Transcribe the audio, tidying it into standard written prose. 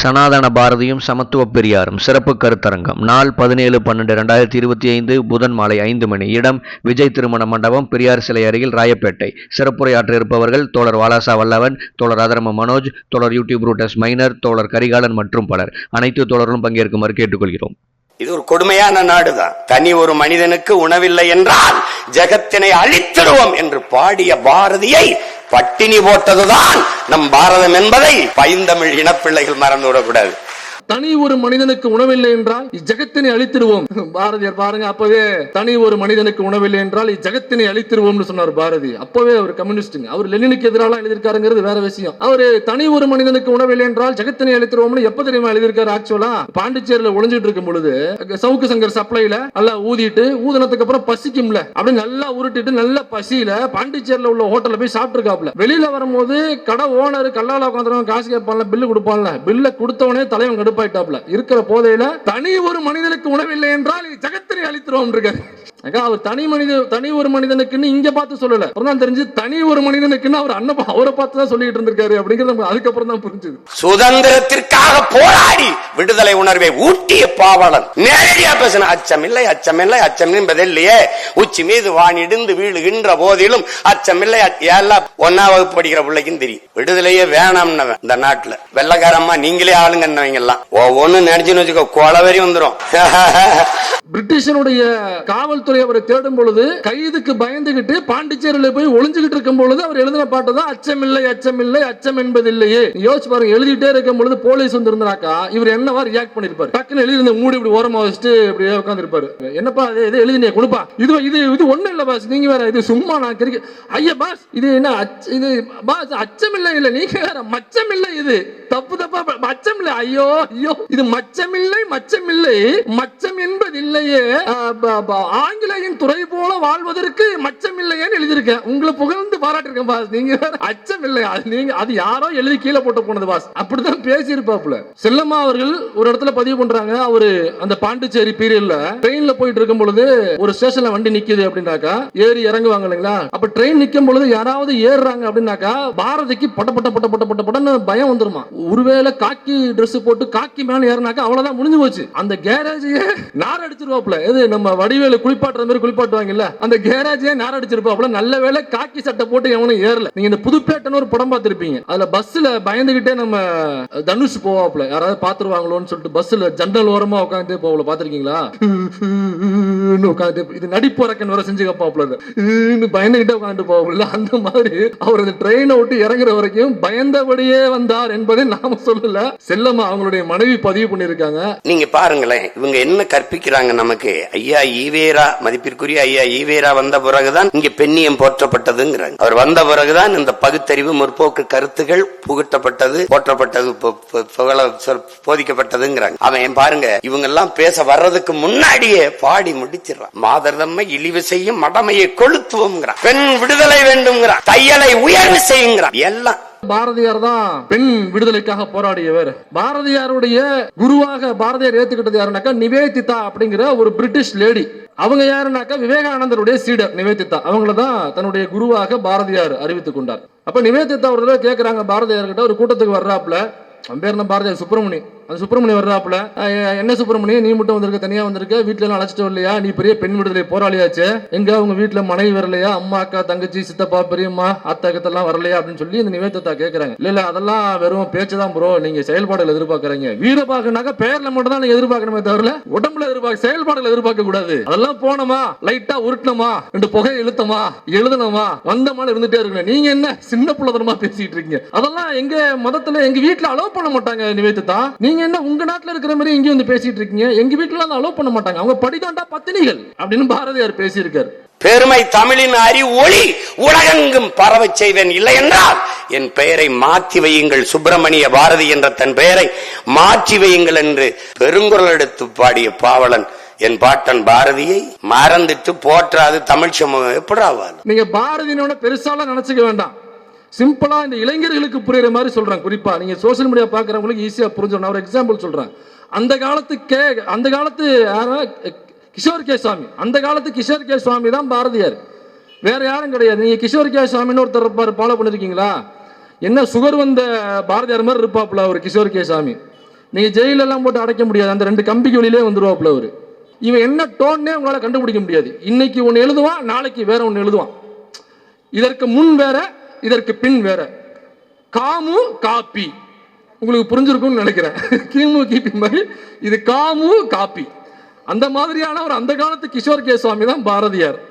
சனாதன பாரதியும் சமத்துவ பெரியாரும் சிறப்பு கருத்தரங்கம் நாள் 17/12/2025 புதன் மாலை 5 மணி. இடம் விஜய் திருமண மண்டபம், பெரியார் சிலை அருகில், ராயப்பேட்டை. சிறப்புரையாற்ற இருப்பவர்கள் தோழர் வாலாசா வல்லவன், தோழர் அதரம மனோஜ், தோழர் யூடியூப் ரூட்டஸ் மைனர், தோழர் கரிகாலன் மற்றும் பலர். அனைத்து தோழர்களும் பங்கேற்குமாறு கேட்டுக்கொள்கிறோம். இது ஒரு கொடுமையான நாடுதான். தனி ஒரு மனிதனுக்கு உணவில்லை என்றால் ஜகத்தினை அழித்திடுவோம் என்று பாடிய பாரதியை பட்டினி போட்டதுதான் நம் பாரதம் என்பதை பைந்தமிழ் இனப்பிள்ளைகள் மறந்துவிடக்கூடாது. தனி ஒரு மனிதனுக்கு உணவில்லை என்றால் இஜகத்தினை அழித்திடுவோம். பாரதியார் பாருங்க, அப்பவே தனி ஒரு மனிதனுக்கு உணவில்லை என்றால் இஜகத்தினை அழித்திடுவோம்னு சொன்னார் பாரதி. அப்பவே அவர் கம்யூனிஸ்டுங்க. அவர் லெனினுக்கு எதிராக எழுதியிருக்காருங்கிறது வேற விஷயம். அவரு தனி ஒரு மனிதனுக்கு உணவில்லை என்றால் ஜகத்தினை அழித்திடுவோம்னு எப்ப தெரியுமா எழுதியிருக்காரு? ஆக்சுவலா பாண்டிச்சேரியில ஒளிஞ்சிட்டு இருக்கும் பொழுது சவுக்கு சங்கர் சப்ளைல நல்லா ஊதிட்டு ஊதினத்துக்கு அப்புறம் பசிக்கும்ல அப்படின்னு நல்லா உருட்டிட்டு நல்ல பசியில பாண்டிச்சேரியில உள்ள ஹோட்டல்ல போய் சாப்பிட்டுருக்காப்ல. வெளியில வரும்போது கடை ஓனர் கல்லால உட்காந்துருவாங்க, காசு கேட்பான்ல, பில்லு கொடுப்பான்ல, பில்ல கொடுத்தவனே தலைவன் கடுப்பாயிட்டாப்ல. இருக்கிற போதையில தனி ஒரு மனிதனுக்கு உணவில்லை என்றால் ஜகத்தினை அழித்திடுவோம் இருக்காரு. அவர் தனி ஒரு மனிதனுக்குன்னு இங்க பார்த்து சொல்லல, தெரிஞ்சு தனி ஒரு மனிதனுக்குன்னு அவர் அவரை பார்த்து தான் சொல்லிட்டு இருந்திருக்காரு அப்படிங்கிறது அதுக்கப்புறம் தான் புரிஞ்சது. சுதந்திரத்திற்காக போராடி விடுதலை உணர்வை ஊட்டிய பாவலன் நேரடியா பேசின அச்சமில்லை அச்சமில்லை அச்சம் என்பதில்லையே. உச்சி மீது வானிடிந்து வீழுகின்ற போதிலும் அச்சமில்லை. எல்லாம் 1ஆம் வகுப்பு படிக்கிற பிள்ளைக்கும் தெரியும். விடுதலையே வேணாம்னு இந்த நாட்டுல வெள்ளக்காரம்மா நீங்களே ஆளுங்கன்னவங்க எல்லாம் ஒவ்வொன்னு நினைச்சுன்னு வச்சுக்கோ, கொலவெறி வந்துடும். பிரிட்டிஷனுடைய காவல்துறை அவரை தேடும் பொழுது கைதுக்கு பயந்துகிட்டு பாண்டிச்சேரியில போய் ஒளிஞ்சுகிட்டு இருக்கும் பொழுது அவர் எழுதின பாட்டு தான் அச்சமில்லை அச்சமில்லை அச்சம் என்பதில்லையே. யோசிச்சு பாருங்க, எழுதிட்டே இருக்கும் பொழுது போலீஸ் வந்து இருந்தாக்கா இவர் என்னவா ரியாக்ட் பண்ணிருப்பாரு? டக்குன்னு எழுதி மூடி இப்படி ஓரமா வச்சுட்டு இப்படியே உட்கார்ந்து இருப்பாரு. என்னப்பா இது எழுதினே கொடுப்பா, இது ஒண்ணு இல்ல பாஸ், நீங்க வேற இது சும்மா நான் கிரிக்க ஐயா பாஸ், இது என்ன இது பாஸ் அச்சமில்லை இல்ல, நீங்க வேற மச்சமில்லை, இது தப்பு தப்பா மச்சமில்லை, ஐயோ ஐயோ இது மச்சமில்லை மச்சமில்லை மச்சம் என்பதில்லையே. ஆங்கிலேயின் துறை போல வாழ்வதற்கு மச்சமில்லையேன்னு எழுதியிருக்கேன். உங்களை புகழ்ந்து பாராட்டிருக்கேன் பாஸ், நீங்க வேற அச்சமில்லை, அது யாரோ எழுதி கீழே போட்டு போனது பாஸ். அப்படிதான் பேசியிருப்பாப்புல. செல்லம்மா அவர்கள் ஒரு இடத்துல பதிவு பண்றாங்க, அவரு அந்த பாண்டிச்சேரி பீரியட்ல ட்ரெயின்ல போயிட்டு இருக்கும் பொழுது ஒரு ஸ்டேஷன்ல வண்டி நிக்குது அப்படின்னாக்கா ஏறி இறங்குவாங்க இல்லைங்களா? அப்ப ட்ரெயின் நிக்கும் பொழுது யாராவது ஏறுறாங்க அப்படின்னாக்கா பாரதிக்கு பட்ட பயம் வந்துருமா. ஒருவேளை காக்கி டிரெஸ் போட்டு காக்கி மேல ஏறினாக்கா அவ்வளவுதான், முடிஞ்சு போச்சு. அந்த கேரேஜையே நார் அடிச்சிருவாப்புல. இது நம்ம வடிவேலு குளிப்பாட்டுற மாதிரி குளிப்பாட்டுவாங்கல்ல, அந்த கேரேஜையே நார் அடிச்சிருப்பாப்புல. நல்ல வேளை காக்கி சட்டை போட்டு எவனும் ஏறல. நீங்க இந்த புதுப்பேட்டைன்னு ஒரு படம் பார்த்திருப்பீங்க, அதுல பஸ்ல பயந்துகிட்டே நம்ம தனுஷ் போவாப்புல, யாராவது பாத்துருவாங்களோன்னு சொல்லிட்டு பஸ்ல ஜன்னல் ஓரமா உட்காந்து போவல, பாத்திருக்கீங்களா? உட்காந்து இது நடிப்புறக்கன் வர செஞ்சு கப்பாப்புல பயந்துகிட்டே உட்காந்து போவாப்புல. அந்த மாதிரி அவர் அந்த ட்ரெயினை விட்டு இறங்குற வரைக்கும் பயந்தபடியே வந்தார் என்பதை நாம சொல்லல, செல்லம்மா அவங்களுடைய மனைவி பதிவு பண்ணிருக்காங்க. நீங்க பாருங்களேன், இவங்க என்ன கற்பிக்கிறாங்க நமக்கு. ஐயா ஈவேரா, மதிப்பிற்குரிய ஐயா ஈவேரா வந்த பிறகுதான் இங்க பெண்ணியம் போற்றப்பட்டதுங்கிறாங்க. அவர் வந்த பிறகுதான் இந்த பகுத்தறிவு முற்போக்கு கருத்துகள் புகட்டப்பட்டது, போற்றப்பட்டது, போதிக்கப்பட்டதுங்கிறாங்க. அவன் பாருங்க, இவங்க எல்லாம் பேச வர்றதுக்கு முன்னாடியே பாடி முடிச்சிடறான். மாதர் தம்மை இழிவு செய்யும் மடமையை கொளுத்துவோம்ங்கிறான், பெண் விடுதலை வேண்டும்ங்கிறான், தையலை உயர்வு செய்யுங்கிறான். எல்லாம் பாரதியார் தான் பெண் விடுதலைக்காக போராடியவர். பாரதியாருடைய குருவாக பாரதியார் ஏத்துக்கிட்டது யாருனாக்கா நிவேதிதா அப்படிங்கிற ஒரு பிரிட்டிஷ் லேடி. அவங்க யாருனாக்கா விவேகானந்தருடைய சீடர் நிவேதிதா. அவங்கள தான் தன்னுடைய குருவாக பாரதியார் அறிவித்துக் கொண்டார். அப்ப நிவேதிதா ஒரு தடவை கேட்கிறாங்க பாரதியார் கிட்ட, ஒரு கூட்டத்துக்கு வர்றாப்புல, பேர் என்ன பாரதியார் சுப்பிரமணி, அந்த சுப்பிரமணி வர்றாப்புல, என்ன சுப்பிரமணி நீ மட்டும் வந்திருக்க, தனியா வந்திருக்க, வீட்டுல எல்லாம் அழைச்சிட்டு வரலையா, நீ பெரிய பெண் விடுதலை போராளியாச்சு, எங்க உங்க வீட்டுல மனைவி வரலையா, அம்மா அக்கா தங்கச்சி சித்தப்பா பெரியம்மா அத்தகத்தெல்லாம் வரலையா அப்படின்னு சொல்லி இந்த நிவேதத்தா கேட்கறாங்க. இல்ல அதெல்லாம் வெறும் பேச்சுதான் ப்ரோ, நீங்க செயல்பாடுகள் எதிர்பார்க்கறீங்க. வீர பாக்குனாக்கா பேர்ல மட்டும் தான் நீங்க எதிர்பார்க்கணுமே தவிர உடம்புல எதிர்பார்க்க செயல்பாடுகள் எதிர்பார்க்க கூடாது. அதெல்லாம் போனோமா லைட்டா உருட்டணுமா, ரெண்டு புகை இழுத்தமா எழுதணுமா வந்தமான இருந்துட்டே இருக்கணும். நீங்க என்ன சின்ன புள்ளதனமா பேசிட்டு இருக்கீங்க? அதெல்லாம் எங்க மதத்துல எங்க வீட்டுல அலோவ் பண்ண மாட்டாங்க நிவேதிதா. நீங்க என்ன உங்க நாட்டுல இருக்கிற மாதிரி இங்க வந்து பேசிட்டு இருக்கீங்க? எங்க வீட்டுல அலோவ் பண்ண மாட்டாங்க, அவங்க படிதாண்டா பத்தினிகள் அப்படின்னு பாரதியார் பேசியிருக்காரு. பெருமை தமிழின் அறிவொளி உலகெங்கும் பரவ செய்வேன், இல்லை என்றால் என் பெயரை மாற்றி வையுங்கள், சுப்பிரமணிய பாரதி என்ற தன் பெயரை மாற்றி வையுங்கள் என்று பெருங்குரல் எடுத்து பாடிய பாவலன் என் பாட்டன் பாரதியை மறந்துட்டு போற்றாது தமிழ் சமூகம் எப்படி ஆவாது? நீங்க பாரதியோட பெருசால நினைச்சுக்க வேண்டாம், சிம்பிளா இந்த இளைஞர்களுக்கு புரியுற மாதிரி சொல்றேன். குறிப்பா நீங்க சோசியல் மீடியா பாக்குறவங்களுக்கு ஈஸியா புரிஞ்சிடும். நான் ஒரு எக்ஸாம்பிள் சொல்றேன். அந்த காலத்து கிஷோர் கே சுவாமி, அந்த காலத்து கிஷோர் கே சுவாமி தான் பாரதியார், வேற யாரும் கிடையாது. நீங்க கிஷோர் கே சுவாமின்னு ஒருத்தர் ஃபாலோ பண்ணிருக்கீங்களா? என்ன சுகர் வந்த பாரதியார் மாதிரி இருப்பாப்புல ஒரு கிஷோர் கே சுவாமி. நீங்க ஜெயில எல்லாம் போட்டு அடைக்க முடியாது, அந்த 2 கம்பிக்கு வெளியிலே வந்துருவாப்புல அவரு. இவன் என்ன டோன்னே உங்களால கண்டுபிடிக்க முடியாது. இன்னைக்கு ஒன்னு எழுதுவான், நாளைக்கு வேற ஒன்னு எழுதுவான். இதற்கு முன் வேற, இதற்கு பின் வேற. காமு காப்பி உங்களுக்கு புரிஞ்சிருக்கும்னு நினைக்கிறேன். கிமு கிபி மாதிரி இது காமு காப்பி. அந்த மாதிரியான ஒரு அந்த காலத்து கிஷோர் கே சுவாமி தான் பாரதியார்.